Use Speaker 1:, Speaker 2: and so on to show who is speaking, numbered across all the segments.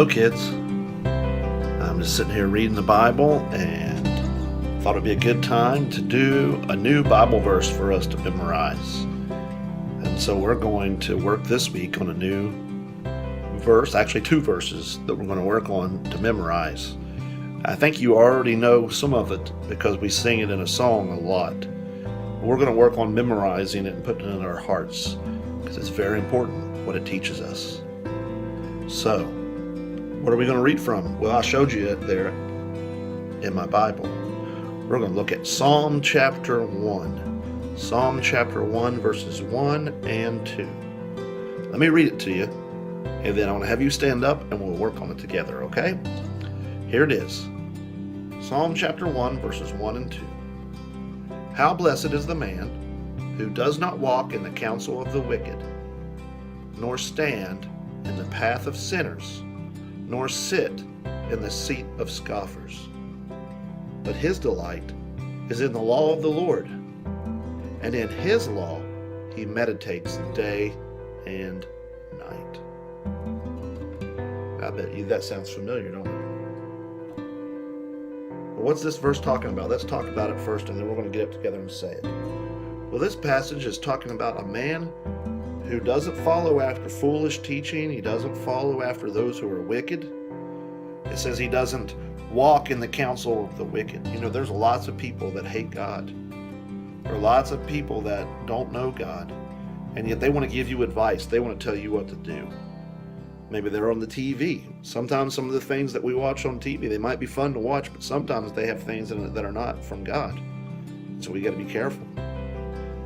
Speaker 1: Hello, kids. I'm just sitting here reading the Bible and thought it'd be a good time to do a new Bible verse for us to memorize. And so we're going to work this week on a new verse, actually two verses that we're going to work on to memorize. I think you already know some of it because we sing it in a song a lot. We're going to work on memorizing it and putting it in our hearts because it's very important what it teaches us. So, what are we going to read from? Well, I showed you it there in my Bible. We're going to look at Psalm chapter 1. Psalm chapter 1, verses 1 and 2. Let me read it to you, and then I want to have you stand up and we'll work on it together, okay? Here it is. Psalm chapter 1, verses 1 and 2. How blessed is the man who does not walk in the counsel of the wicked, nor stand in the path of sinners, nor sit in the seat of scoffers. But his delight is in the law of the Lord, and in his law he meditates day and night. I bet you that sounds familiar, don't it? Well, what's this verse talking about? Let's talk about it first, and then we're going to get up together and say it. Well, this passage is talking about a man who doesn't follow after foolish teaching. He doesn't follow after those who are wicked. It says he doesn't walk in the counsel of the wicked. You know, there's lots of people that hate God. There are lots of people that don't know God, and yet they want to give you advice. They want to tell you what to do. Maybe they're on the TV. Sometimes some of the things that we watch on TV, they might be fun to watch, but sometimes they have things in it that are not from God. So we got to be careful.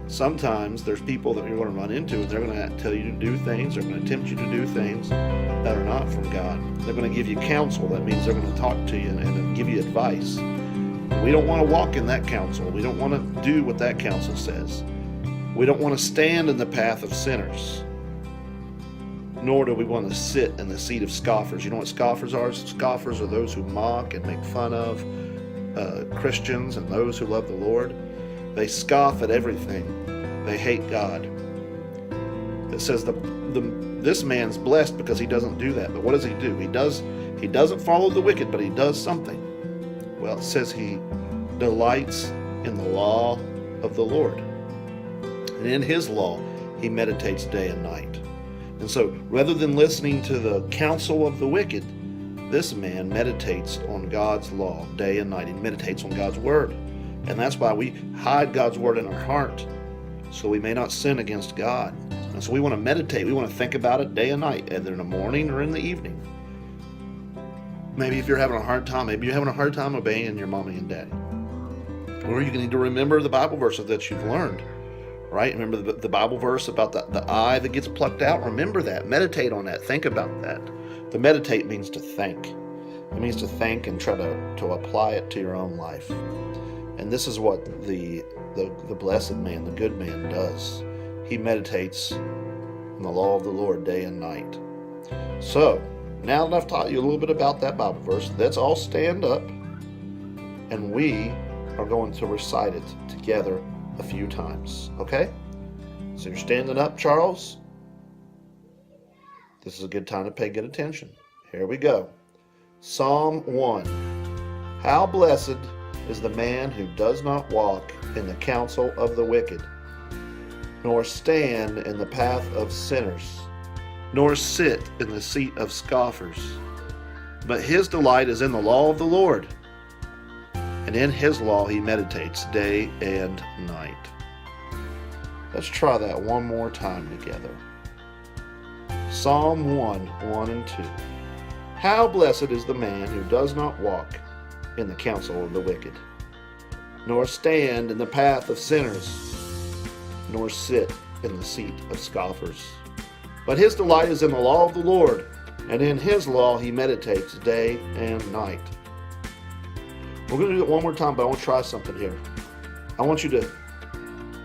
Speaker 1: Sometimes there's people that you're going to run into and they're going to tell you to do things, they're going to tempt you to do things that are not from God. They're going to give you counsel. That means they're going to talk to you and give you advice. We don't want to walk in that counsel. We don't want to do what that counsel says. We don't want to stand in the path of sinners. Nor do we want to sit in the seat of scoffers. You know what scoffers are? Scoffers are those who mock and make fun of Christians and those who love the Lord. They scoff at everything. They hate God. It says this man's blessed because he doesn't do that. But what does he do? He doesn't follow the wicked, but he does something. Well, it says he delights in the law of the Lord. And in his law, he meditates day and night. And so, rather than listening to the counsel of the wicked, this man meditates on God's law day and night. He meditates on God's word. And that's why we hide God's word in our heart, so we may not sin against God. And so we want to meditate. We want to think about it day and night, either in the morning or in the evening. Maybe if you're having a hard time, maybe you're having a hard time obeying your mommy and daddy. Or you need to remember the Bible verses that you've learned, right? Remember the Bible verse about the eye that gets plucked out? Remember that. Meditate on that. Think about that. To meditate means to think. It means to think and try to apply it to your own life. And this is what the blessed man, the good man, does. He meditates in the law of the Lord day and night. So, now that I've taught you a little bit about that Bible verse, let's all stand up and we are going to recite it together a few times. Okay? So you're standing up, Charles. This is a good time to pay good attention. Here we go. Psalm 1. How blessed is the man who does not walk in the counsel of the wicked, nor stand in the path of sinners, nor sit in the seat of scoffers. But his delight is in the law of the Lord, and in his law he meditates day and night. Let's try that one more time together. Psalm 1, 1 and 2. How blessed is the man who does not walk in the counsel of the wicked, nor stand in the path of sinners, nor sit in the seat of scoffers. But his delight is in the law of the Lord, and in his law he meditates day and night. We're going to do it one more time, but I want to try something here. I want you to,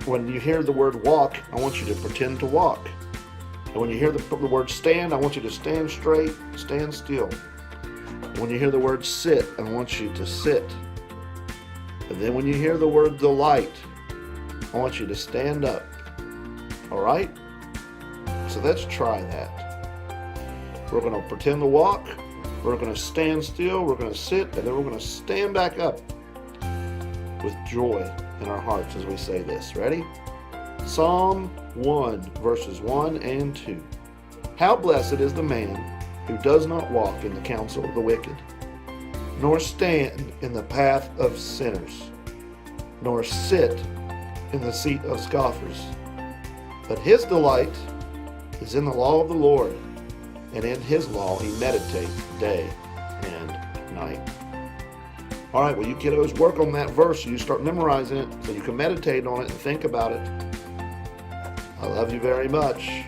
Speaker 1: when you hear the word walk, I want you to pretend to walk. And when you hear the word stand, I want you to stand straight, stand still. When you hear the word sit, I want you to sit. And then when you hear the word delight, I want you to stand up. All right? So let's try that. We're going to pretend to walk, We're going to stand still, we're going to sit, and then we're going to stand back up with joy in our hearts as we say this. Ready? Psalm 1, verses 1 and 2. How blessed is the man who does not walk in the counsel of the wicked, nor stand in the path of sinners, nor sit in the seat of scoffers. But his delight is in the law of the Lord, and in his law he meditates day and night. All right, well, you kiddos, work on that verse so you start memorizing it so you can meditate on it and think about it. I love you very much.